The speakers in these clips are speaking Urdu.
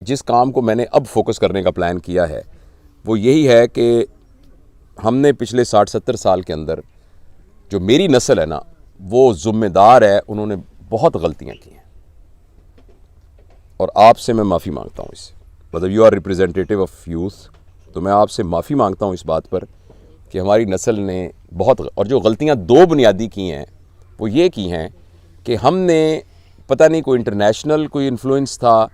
جس کام کو میں نے اب فوکس کرنے کا پلان کیا ہے وہ یہی ہے کہ ہم نے پچھلے 60-70 سال کے اندر جو میری نسل ہے نا وہ ذمہ دار ہے، انہوں نے بہت غلطیاں کی ہیں، اور آپ سے میں معافی مانگتا ہوں اس سے، مطلب you are representative of youth, تو میں آپ سے معافی مانگتا ہوں اس بات پر کہ ہماری نسل نے بہت اور جو غلطیاں دو بنیادی کی ہیں وہ یہ کی ہیں کہ ہم نے پتہ نہیں کوئی انٹرنیشنل کوئی انفلوئنس تھا،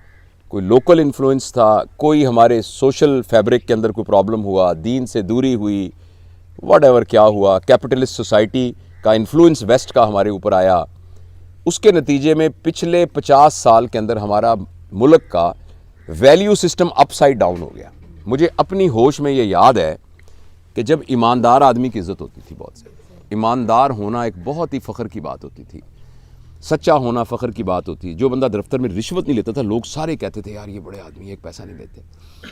کوئی لوکل انفلوئنس تھا، کوئی ہمارے سوشل فیبرک کے اندر کوئی پرابلم ہوا، دین سے دوری ہوئی، واٹ ایور کیا ہوا، کیپٹلسٹ سوسائٹی کا انفلوئنس ویسٹ کا ہمارے اوپر آیا، اس کے نتیجے میں پچھلے 50 سال کے اندر ہمارا ملک کا ویلیو سسٹم اپ سائڈ ڈاؤن ہو گیا۔ مجھے اپنی ہوش میں یہ یاد ہے کہ جب ایماندار آدمی کی عزت ہوتی تھی، بہت سے ایماندار ہونا ایک بہت ہی فخر کی بات ہوتی تھی، سچا ہونا فخر کی بات ہوتی، جو بندہ دفتر میں رشوت نہیں لیتا تھا لوگ سارے کہتے تھے یار یہ بڑے آدمی ایک پیسہ نہیں لیتے،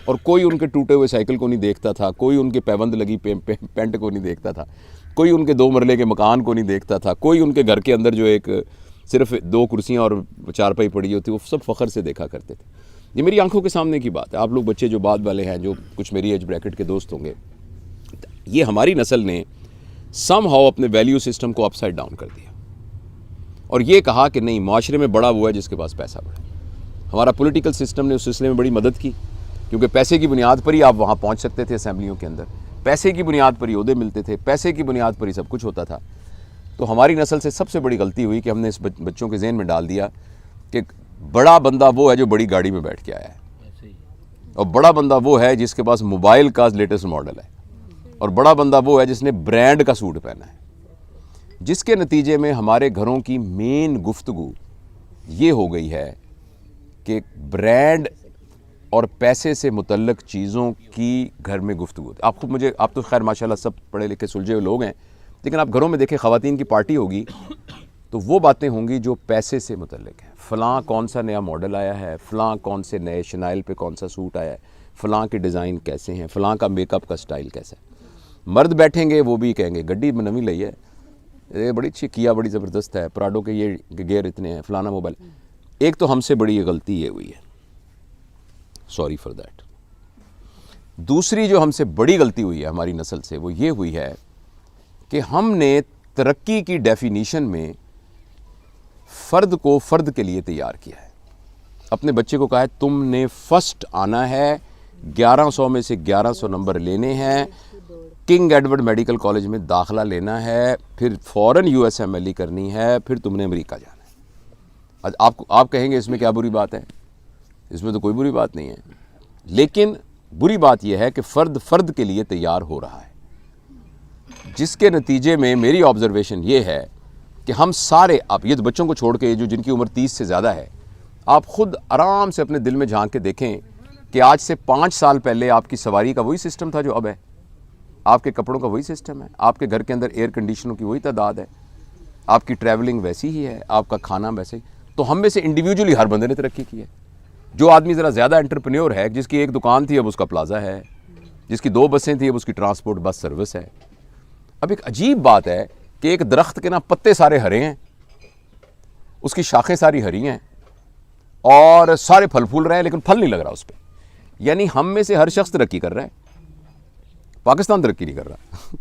اور کوئی ان کے ٹوٹے ہوئے سائیکل کو نہیں دیکھتا تھا، کوئی ان کے پیبند لگی پینٹ کو نہیں دیکھتا تھا، کوئی ان کے 2 مرلے کے مکان کو نہیں دیکھتا تھا، کوئی ان کے گھر کے اندر جو ایک صرف 2 کرسیاں اور 4 پائی پڑی ہوتی وہ سب فخر سے دیکھا کرتے تھے۔ یہ میری آنکھوں کے سامنے کی بات ہے، آپ لوگ بچے جو بعد والے ہیں جو کچھ میری ایج بریکٹ کے دوست ہوں گے، یہ ہماری نسل نے سم ہاؤ اپنے ویلیو سسٹم کو اپ سائڈ ڈاؤن کر دیا اور یہ کہا کہ نہیں، معاشرے میں بڑا وہ ہے جس کے پاس پیسہ بڑا۔ ہمارا پولیٹیکل سسٹم نے اس سلسلے میں بڑی مدد کی، کیونکہ پیسے کی بنیاد پر ہی آپ وہاں پہنچ سکتے تھے اسمبلیوں کے اندر، پیسے کی بنیاد پر ہی عہدے ملتے تھے، پیسے کی بنیاد پر ہی سب کچھ ہوتا تھا۔ تو ہماری نسل سے سب سے بڑی غلطی ہوئی کہ ہم نے اس بچوں کے ذہن میں ڈال دیا کہ بڑا بندہ وہ ہے جو بڑی گاڑی میں بیٹھ کے آیا ہے، اور بڑا بندہ وہ ہے جس کے پاس موبائل کا لیٹسٹ ماڈل ہے، اور بڑا بندہ وہ ہے جس نے برانڈ کا سوٹ پہنا ہے، جس کے نتیجے میں ہمارے گھروں کی مین گفتگو یہ ہو گئی ہے کہ برانڈ اور پیسے سے متعلق چیزوں کی گھر میں گفتگو۔ آپ تو خیر ماشاءاللہ سب پڑھے لکھے سلجھے ہوئے لوگ ہیں، لیکن آپ گھروں میں دیکھیں خواتین کی پارٹی ہوگی تو وہ باتیں ہوں گی جو پیسے سے متعلق ہیں، فلاں کون سا نیا ماڈل آیا ہے، فلاں کون سے نئے شنائل پہ کون سا سوٹ آیا ہے، فلاں کے ڈیزائن کیسے ہیں، فلاں کا میک اپ کا سٹائل کیسا ہے۔ مرد بیٹھیں گے وہ بھی کہیں گے گڈی نویں لئی ہے، یہ بڑی اچھی کیا، بڑی زبردست ہے، پراڈو کے یہ گیئر اتنے ہیں، فلانا موبائل۔ ایک تو ہم سے بڑی یہ غلطی یہ ہوئی ہے، سوری فار دیٹ۔ دوسری جو ہم سے بڑی غلطی ہوئی ہے ہماری نسل سے وہ یہ ہوئی ہے کہ ہم نے ترقی کی ڈیفینیشن میں فرد کو فرد کے لیے تیار کیا ہے۔ اپنے بچے کو کہا ہے تم نے فرسٹ آنا ہے، 1100 میں سے 1100 نمبر لینے ہیں، کنگ ایڈورڈ میڈیکل کالج میں داخلہ لینا ہے، پھر فوراً USMLE کرنی ہے، پھر تم نے امریکہ جانا ہے۔ آپ کہیں گے اس میں کیا بری بات ہے؟ اس میں تو کوئی بری بات نہیں ہے، لیکن بری بات یہ ہے کہ فرد فرد کے لیے تیار ہو رہا ہے، جس کے نتیجے میں میری آبزرویشن یہ ہے کہ ہم سارے، آپ یہ بچوں کو چھوڑ کے جو جن کی عمر 30 سے زیادہ ہے، آپ خود آرام سے اپنے دل میں جھانک کے دیکھیں کہ آج سے 5 سال پہلے آپ کی سواری کا وہی سسٹم تھا جو اب ہے، آپ کے کپڑوں کا وہی سسٹم ہے، آپ کے گھر کے اندر ایئر کنڈیشنوں کی وہی تعداد ہے، آپ کی ٹریولنگ ویسی ہی ہے، آپ کا کھانا ویسے ہی۔ تو ہم میں سے انڈیویجولی ہر بندے نے ترقی کی ہے۔ جو آدمی ذرا زیادہ انٹرپرینیور ہے، جس کی ایک دکان تھی اب اس کا پلازا ہے، جس کی 2 بسیں تھیں اب اس کی ٹرانسپورٹ بس سروس ہے۔ اب ایک عجیب بات ہے کہ ایک درخت کے نا پتے سارے ہرے ہیں، اس کی شاخیں ساری ہری ہیں اور سارے پھل پھول رہے ہیں، لیکن پھل نہیں لگ رہا اس پہ۔ یعنی ہم میں سے ہر شخص ترقی کر رہا ہے، پاکستان ترقی نہیں کر رہا۔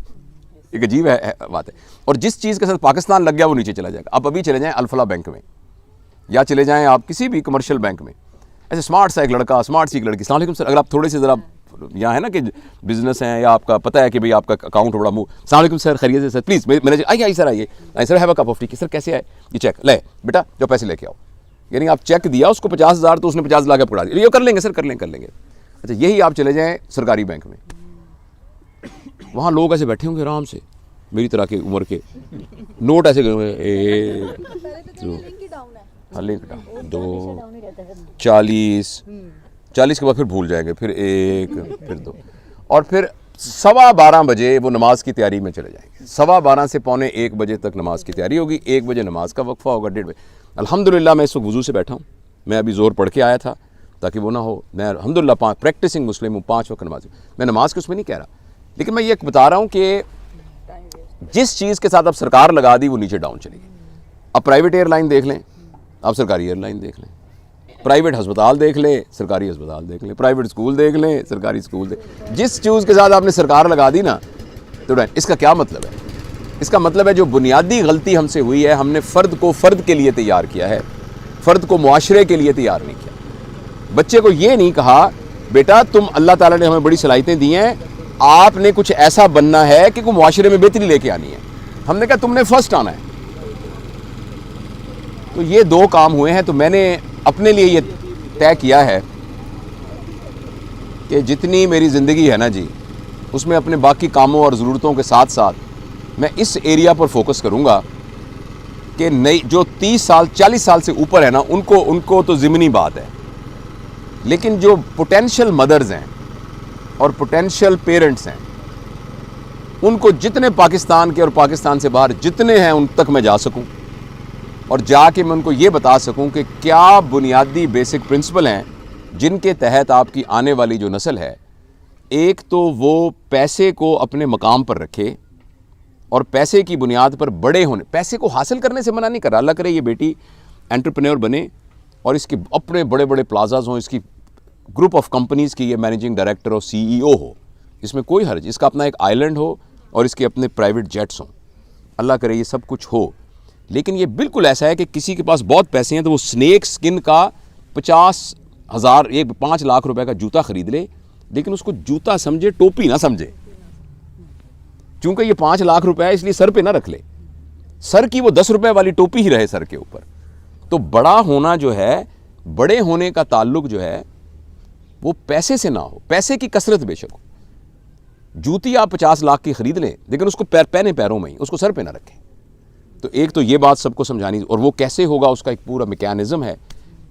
ایک عجیب بات ہے، اور جس چیز کے ساتھ پاکستان لگ گیا وہ نیچے چلا جائے گا۔ ابھی چلے جائیں الفلا بینک میں، یا چلے جائیں آپ کسی بھی کمرشل بینک میں، ایسے اسمارٹ سا ایک لڑکا، اسمارٹ سی ایک لڑکی، السلام علیکم سر، اگر آپ تھوڑے سے ذرا یہاں ہے نا کہ بزنس ہیں یا آپ کا پتہ ہے کہ بھئی آپ کا اکاؤنٹ بڑا السلام علیکم سر، خیریت سے سر، پلیز مینیجر آئیے سر، آئیے sir, have a cup of tea, sir کیسے آئے، یہ چیک لے بیٹا، جو پیسے لے کے آؤ۔ یعنی آپ چیک دیا اس کو 50,000 تو اس نے 50 لا کے پکڑا دیا، یہ کر لیں گے سر، کر لیں گے۔ اچھا یہی آپ چلے جائیں سرکاری بینک میں، وہاں لوگ ایسے بیٹھے ہوں گے آرام سے، میری طرح کے عمر کے، نوٹ ایسے گئے ہوئے، 2 40 کے بعد پھر بھول جائیں گے، پھر 1 پھر 2، اور پھر 12:15 بجے وہ نماز کی تیاری میں چلے جائیں گے۔ 12:15 سے 12:45 بجے تک نماز کی تیاری ہوگی، 1 بجے نماز کا وقفہ ہوگا، 1:30 بجے۔ الحمدللہ میں اس وقت وضو سے بیٹھا ہوں، میں ابھی زور پڑھ کے آیا تھا تاکہ وہ نہ ہو، میں الحمدللہ پریکٹسنگ مسلم ہوں، 5 وقت نماز، میں نماز کے اس میں نہیں کہہ رہا، لیکن میں یہ بتا رہا ہوں کہ جس چیز کے ساتھ اب سرکار لگا دی وہ نیچے ڈاؤن چلی گئی۔ اب پرائیویٹ ایئر لائن دیکھ لیں، اب سرکاری ایئر لائن دیکھ لیں، پرائیویٹ ہسپتال دیکھ لیں، سرکاری ہسپتال دیکھ لیں، پرائیویٹ اسکول دیکھ لیں، سرکاری اسکول دیکھ، جس چیز کے ساتھ آپ نے سرکار لگا دی نا، تو اس کا کیا مطلب ہے؟ اس کا مطلب ہے جو بنیادی غلطی ہم سے ہوئی ہے، ہم نے فرد کو فرد کے لیے تیار کیا ہے، فرد کو معاشرے کے لیے تیار نہیں کیا۔ بچے کو یہ نہیں کہا بیٹا تم، اللہ تعالیٰ نے ہمیں بڑی صلاحیتیں دی ہیں، آپ نے کچھ ایسا بننا ہے کہ کوئی معاشرے میں بہتری لے کے آنی ہے۔ ہم نے کہا تم نے فرسٹ آنا ہے۔ تو یہ دو کام ہوئے ہیں۔ تو میں نے اپنے لیے یہ طے کیا ہے کہ جتنی میری زندگی ہے نا جی، اس میں اپنے باقی کاموں اور ضرورتوں کے ساتھ ساتھ میں اس ایریا پر فوکس کروں گا کہ نئی جو 30 سال 40 سال سے اوپر ہے نا، ان کو تو ضمنی بات ہے، لیکن جو پوٹینشل مدرز ہیں اور پوٹینشل پیرنٹس ہیں، ان کو جتنے پاکستان کے اور پاکستان سے باہر جتنے ہیں ان تک میں جا سکوں، اور جا کے میں ان کو یہ بتا سکوں کہ کیا بنیادی بیسک پرنسپل ہیں جن کے تحت آپ کی آنے والی جو نسل ہے، ایک تو وہ پیسے کو اپنے مقام پر رکھے اور پیسے کی بنیاد پر بڑے ہونے، پیسے کو حاصل کرنے سے منع نہیں کر رہا، اللہ کرے یہ بیٹی انٹرپرینور بنے اور اس کے اپنے بڑے بڑے پلازاز ہوں، اس کی گروپ آف کمپنیز کی یہ مینیجنگ ڈائریکٹر اور CEO ہو، اس میں کوئی حرج، اس کا اپنا ایک آئی لینڈ ہو اور اس کے اپنے پرائیویٹ جیٹس ہوں، اللہ کرے یہ سب کچھ ہو۔ لیکن یہ بالکل ایسا ہے کہ کسی کے پاس بہت پیسے ہیں تو وہ سنیک سکن کا 5 لاکھ روپے کا جوتا خرید لے، لیکن اس کو جوتا سمجھے، ٹوپی نہ سمجھے، چونکہ یہ 5 لاکھ روپے ہے اس لیے سر پہ نہ رکھ لے، سر کی وہ 10 روپے والی ٹوپی ہی رہے سر کے اوپر۔ تو بڑا ہونا جو ہے، بڑے ہونے کا تعلق جو ہے وہ پیسے سے نہ ہو، پیسے کی کثرت بے شک ہو، جوتی آپ 50 لاکھ کی خرید لیں لیکن اس کو پہنے پیروں میں ہی، اس کو سر پہ نہ رکھیں۔ تو ایک تو یہ بات سب کو سمجھانی، اور وہ کیسے ہوگا اس کا ایک پورا میکینزم ہے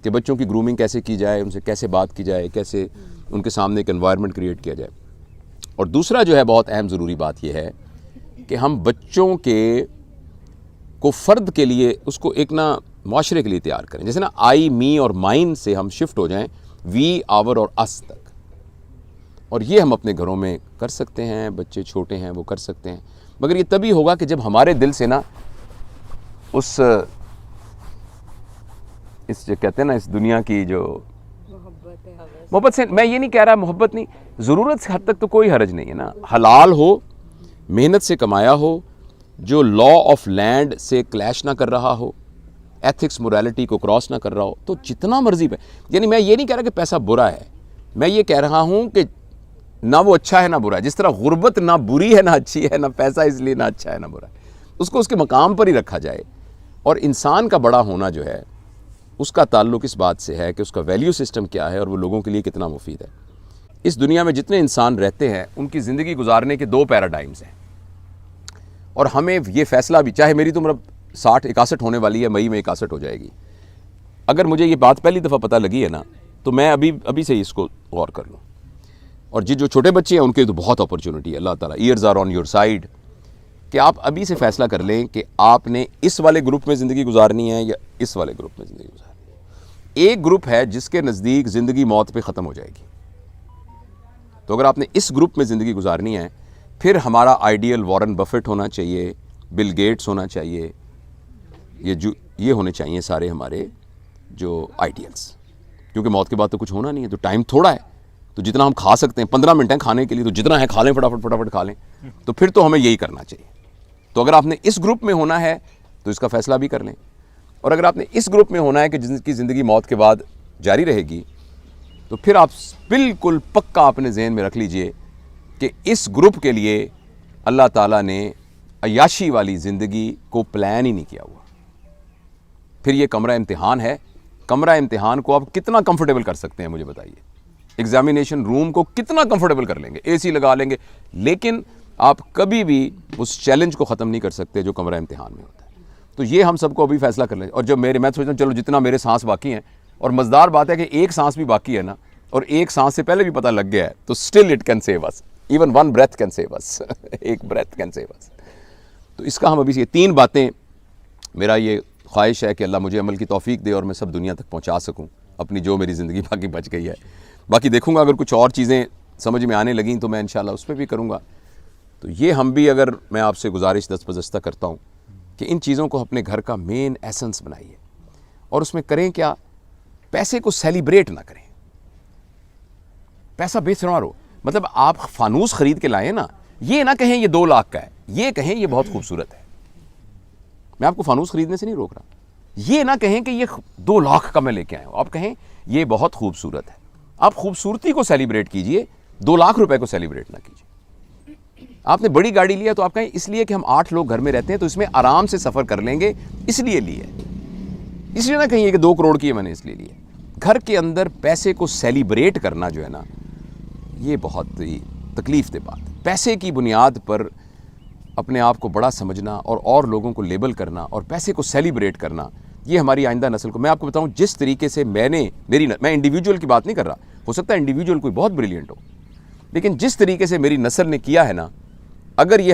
کہ بچوں کی گرومنگ کیسے کی جائے، ان سے کیسے بات کی جائے، کیسے ان کے سامنے ایک انوائرمنٹ کریٹ کیا جائے۔ اور دوسرا جو ہے بہت اہم ضروری بات یہ ہے کہ ہم بچوں کو فرد کے لیے، اس کو ایک نا معاشرے کے لیے تیار کریں، جیسے نا آئی، می اور مائن سے ہم شفٹ ہو جائیں وی، آور اور اس تک، اور یہ ہم اپنے گھروں میں کر سکتے ہیں، بچے چھوٹے ہیں وہ کر سکتے ہیں، مگر یہ تبھی ہوگا کہ جب ہمارے دل سے نا اس جو کہتے ہیں نا، اس دنیا کی جو محبت سے، میں یہ نہیں کہہ رہا محبت نہیں، ضرورت سے حد تک تو کوئی حرج نہیں ہے نا، حلال ہو، محنت سے کمایا ہو، جو لا آف لینڈ سے کلیش نہ کر رہا ہو، ایتھکس موریلٹی کو کراس نہ کر رہا ہو، تو جتنا مرضی پہ، یعنی میں یہ نہیں کہہ رہا کہ پیسہ برا ہے، میں یہ کہہ رہا ہوں کہ نہ وہ اچھا ہے نہ برا ہے، جس طرح غربت نہ بری ہے نہ اچھی ہے، نہ پیسہ اس لیے نہ اچھا ہے نہ برا ہے، اس کو اس کے مقام پر ہی رکھا جائے۔ اور انسان کا بڑا ہونا جو ہے اس کا تعلق اس بات سے ہے کہ اس کا ویلیو سسٹم کیا ہے اور وہ لوگوں کے لیے کتنا مفید ہے۔ اس دنیا میں جتنے انسان رہتے ہیں ان کی زندگی گزارنے کے 2 پیراڈائمز ہیں، اور ہمیں یہ فیصلہ بھی، چاہے میری تو عمر 61 ہونے والی ہے، مئی میں 61 ہو جائے گی، اگر مجھے یہ بات پہلی دفعہ پتہ لگی ہے نا تو میں ابھی سے اس کو غور کر لوں۔ اور جو چھوٹے بچے ہیں ان کے تو بہت اپرچونٹی ہے، اللہ تعالیٰ ears are on your side, کہ آپ ابھی سے فیصلہ کر لیں کہ آپ نے اس والے گروپ میں زندگی گزارنی ہے یا اس والے گروپ میں زندگی گزارنی ہے۔ ایک گروپ ہے جس کے نزدیک زندگی موت پہ ختم ہو جائے گی، تو اگر آپ نے اس گروپ میں زندگی گزارنی ہے، پھر ہمارا آئیڈیل وارن بفٹ ہونا چاہیے، بل گیٹس ہونا چاہیے، یہ ہونے چاہیے سارے ہمارے جو آئیڈیلز، کیونکہ موت کے بعد تو کچھ ہونا نہیں ہے، تو ٹائم تھوڑا ہے، تو جتنا ہم کھا سکتے ہیں 15 منٹ ہیں کھانے کے لیے، تو جتنا ہے کھا لیں، فٹافٹ کھا لیں، تو پھر تو ہمیں یہی کرنا چاہیے۔ تو اگر آپ نے اس گروپ میں ہونا ہے تو اس کا فیصلہ بھی کر لیں، اور اگر آپ نے اس گروپ میں ہونا ہے کہ جن کی زندگی موت کے بعد جاری رہے گی، تو پھر آپ بالکل پکا اپنے ذہن میں رکھ لیجئے کہ اس گروپ کے لیے اللہ تعالیٰ نے عیاشی والی زندگی کو پلان ہی نہیں کیا ہوا۔ پھر یہ کمرہ امتحان ہے، کمرہ امتحان کو آپ کتنا کمفرٹیبل کر سکتے ہیں مجھے بتائیے، ایگزامینیشن روم کو کتنا کمفرٹیبل کر لیں گے، AC لگا لیں گے، لیکن آپ کبھی بھی اس چیلنج کو ختم نہیں کر سکتے جو کمرہ امتحان میں ہوتا ہے۔ تو یہ ہم سب کو ابھی فیصلہ کر لیں، اور جب میں سوچتا ہوں چلو جتنا میرے سانس باقی ہیں، اور مزدار بات ہے کہ ایک سانس بھی باقی ہے نا، اور ایک سانس سے پہلے بھی پتہ لگ گیا ہے، تو still it can save us, even 1 breath can save us, ایک breath کین سیو اس۔ تو اس کا ہم ابھی یہ 3 باتیں، میرا یہ خواہش ہے کہ اللہ مجھے عمل کی توفیق دے اور میں سب دنیا تک پہنچا سکوں اپنی جو میری زندگی باقی بچ گئی ہے۔ باقی دیکھوں گا اگر کچھ اور چیزیں سمجھ میں آنے لگیں تو میں انشاءاللہ اس پہ بھی کروں گا۔ تو یہ ہم بھی، اگر میں آپ سے گزارش دستبردستہ کرتا ہوں کہ ان چیزوں کو اپنے گھر کا مین ایسنس بنائیے، اور اس میں کریں کیا پیسے کو سیلیبریٹ نہ کریں. پیسہ بے شمار ہو, مطلب آپ فانوس خرید کے لائیں نا, یہ نہ کہیں یہ 2 لاکھ کا ہے, یہ کہیں یہ بہت خوبصورت ہے. میں آپ کو فانوس خریدنے سے نہیں روک رہا, یہ نہ کہیں کہ یہ 2 لاکھ کا میں لے کے آیا ہوں, آپ کہیں یہ بہت خوبصورت ہے. آپ خوبصورتی کو سیلیبریٹ کیجئے, 2 لاکھ روپے کو سیلیبریٹ نہ کیجئے. آپ نے بڑی گاڑی لیا تو آپ کہیں اس لیے کہ ہم 8 لوگ گھر میں رہتے ہیں تو اس میں آرام سے سفر کر لیں گے, اس لیے لیے. اس لیے نہ کہیں کہ 2 کروڑ کی ہے میں نے اس لیے لیے. گھر کے اندر پیسے کو سیلیبریٹ کرنا جو ہے نا, یہ بہت ہی تکلیف دہ بات ہے. پیسے کی بنیاد پر اپنے آپ کو بڑا سمجھنا اور لوگوں کو لیبل کرنا اور پیسے کو سیلیبریٹ کرنا, یہ ہماری آئندہ نسل کو, میں آپ کو بتاؤں جس طریقے سے میں انڈیویجول کی بات نہیں کر رہا, ہو سکتا ہے انڈیویجول کوئی بہت بریلینٹ ہو, لیکن جس طریقے سے میری نسل نے کیا ہے نا, اگر یہ